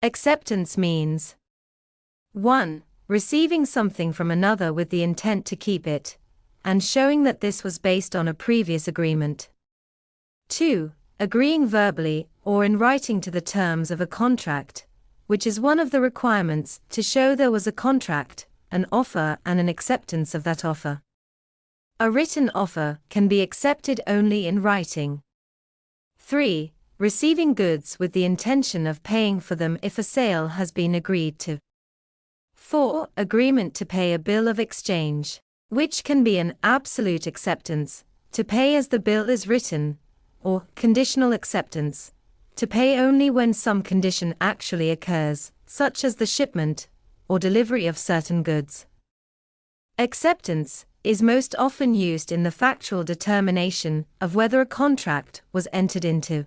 Acceptance means 1. Receiving something from another with the intent to keep it, and showing that this was based on a previous agreement. 2. Agreeing verbally or in writing to the terms of a contract, which is one of the requirements to show there was a contract, an offer and an acceptance of that offer. A written offer can be accepted only in writing. 3. Receiving goods with the intention of paying for them if a sale has been agreed to. 4. Agreement to pay a bill of exchange, which can be an absolute acceptance, to pay as the bill is written, or conditional acceptance, to pay only when some condition actually occurs, such as the shipment or delivery of certain goods. Acceptance is most often used in the factual determination of whether a contract was entered into.